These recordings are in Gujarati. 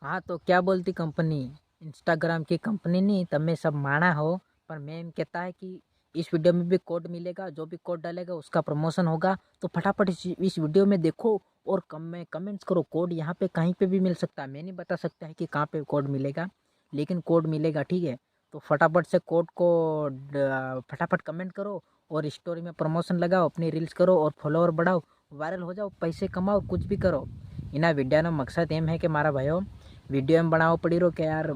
हाँ तो क्या बोलती कंपनी, इंस्टाग्राम की कंपनी नहीं, तमें सब माना हो। पर मैं एम कहता है कि इस वीडियो में भी कोड मिलेगा, जो भी कोड डालेगा उसका प्रमोशन होगा। तो फटाफट इस वीडियो में देखो और कमेंट्स करो। कोड यहाँ पे कहीं पे भी मिल सकता है, मैं नहीं बता सकता है कि कहाँ पे कोड मिलेगा, लेकिन कोड मिलेगा, ठीक है। तो फटाफट से कोड को फटाफट कमेंट करो और स्टोरी में प्रमोशन लगाओ, अपनी रील्स करो और फॉलोअर बढ़ाओ, वायरल हो जाओ, पैसे कमाओ, कुछ भी करो। इना वीडियोનો મકસદ એમ है कि મારા ભાઈઓ વિડીયો એમ બનાવવો પડી રહ્યો કે યાર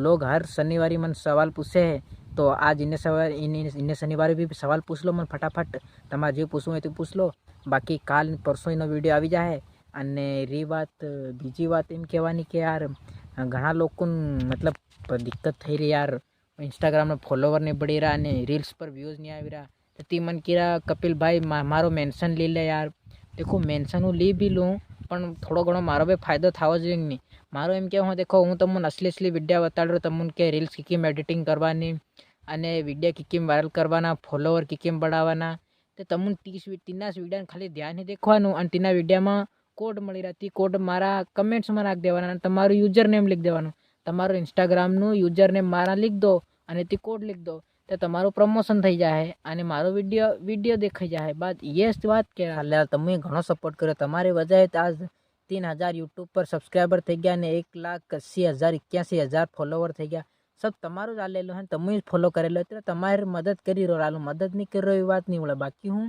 लोग हर शनिवार मन सवाल पूछे है, तो आज इन्हें सवाल इन्हें शनिवार भी सवाल पूछ लो मन फटाफट, તમારે જે પૂછવું હોય તે પૂછ લો। બાકી કાલ પરસો એનો વિડીયો આવી જાય। અને રી વાત બીજી વાત એમ કહેવાની કે યાર ઘણા લોકોને મતલબ દિક્કત થઈ રહી યાર, ઇન્સ્ટાગ્રામના ફોલોવર નહીં બળી રહ્યા અને રીલ્સ પર વ્યૂઝ નહીં આવી રહ્યા। તો તે મન કીરા કપિલ ભાઈ મારો મેન્શન લી લે યાર। देखो मेंशन હું લી બી લઉં, પણ થોડો ઘણો મારો બી ફાયદો થવો જોઈએ નહીં। મારો એમ કહેવું દેખો, હું તમને असली વિડીયો બતાડ્યો તમને કે રીલ્સ કેમ એડિટિંગ કરવાની અને વિડીયો કેમ વાયરલ કરવાના, ફોલોવર કેમ बढ़ावવાના। તો તમને 30 વિડીયો ખાલી ધ્યાનથી દેખવાનું અને તેના વિડીયોમાં કોડ મળી રહ્યા, તે કોડ મારા કમેન્ટ્સમાં નાખી દેવાના અને તમારું યુઝર નેમ લીખ દેવાનું। તમારું ઇન્સ્ટાગ્રામનું યુઝર નેમ મારા લીખ દો અને તે કોડ લીખ દો, તો તમારું પ્રમોશન થઈ જાય અને મારો વિડીયો દેખાઈ જાય। બાદ ये વાત કે હાલ તમે ઘણો સપોર્ટ કર્યો, તમારી વજહે આજ 3000 યુટ્યુબ પર સબસ્ક્રાઈબર થઈ ગયા અને 1,80,81,000 ફોલોવર થઈ ગયા। सब તમારું જ આલેલું હે, તમે જ ફોલો કરેલો, એટલે તમારે મદદ કરી રહ્યો હાલો, મદદ નહીં કરી રહ્યો એ વાત નહીં મળે। બાકી હું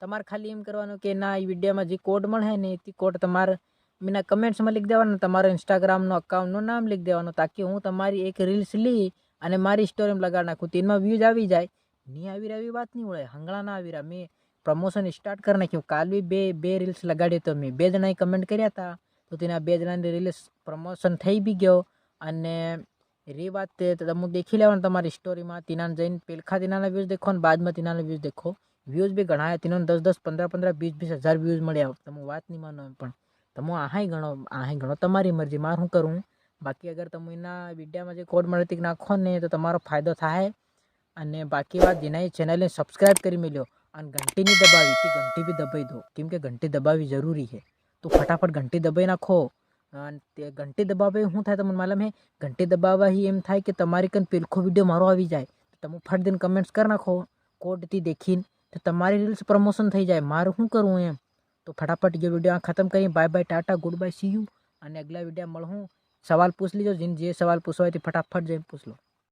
તમારે ખાલી એમ કરવાનું કે ના, એ વિડીયોમાં જે કોડ મળે ને તે કોડ તમારે મીના કમેન્ટ્સમાં લીખ દેવાનો, તમારો ઇન્સ્ટાગ્રામનો અકાઉન્ટનું નામ લીખ દેવાનું, તાકી હું તમારી એક રીલ્સ લી અને મારી સ્ટોરીમાં લગાડી નાખું, તેમાં વ્યૂઝ આવી જાય। નહીં આવી રહ્યા એવી વાત નહીં મળે, હંગણા ના આવી રહ્યા। મેં પ્રમોશન સ્ટાર્ટ કરી નાખ્યું, કાલ બી બે રીલ્સ લગાડી, તો મેં 2 જણાએ કમેન્ટ કર્યા હતા, તો તેના 2 જણાની રીલ્સ પ્રમોશન થઈ બી ગયો। અને રી વાત તમે દેખી લેવાનું તમારી સ્ટોરીમાં, તેના જઈને પેલખા તેનાના વ્યૂઝ દેખો અને બાદમાં તેનાના વ્યૂઝ દેખો, વ્યૂઝ બી ઘણા આવ્યા, તેનો 10-10, 15-15, 20-20 હજાર વ્યૂઝ મળ્યા। તમે વાત નહીં માનો એમ, પણ તમે આહાઈ ગણો તમારી મરજી, માર શું કરું। બાકી અગર તમે એના વિડીયોમાં જે કોડ મળે તે નાખો ને તો તમારો ફાયદો થાય। અને બાકી વાત, જેના ચેનલને સબસ્ક્રાઈબ કરી મેલ્યો અને ઘંટી નહીં દબાવી, તે ઘંટી બી દબાવી દો, કેમ કે ઘંટી દબાવવી જરૂરી છે। તો ફટાફટ ઘંટી દબાવી નાખો। અને તે ઘંટી દબાવે શું થાય તમને માલુમ હે? ઘંટી દબાવવાથી એમ થાય કે તમારી કન પેલખો વિડીયો મારો આવી જાય, તમે ફટ દઈને કમેન્ટ્સ કરી નાખો કોડથી દેખીને, તો તમારી રીલ્સ પ્રમોશન થઈ જાય। મારું શું કરવું એમ? તો ફટાફટ ये वीडियो खत्म करिए। Bye bye, tata, good bye, see you. અને અગલા વિડીયો મળું, સવાલ પૂછ લીજો, જે સવાલ પૂછવા હોય તે ફટાફટ જઈને પૂછ લો।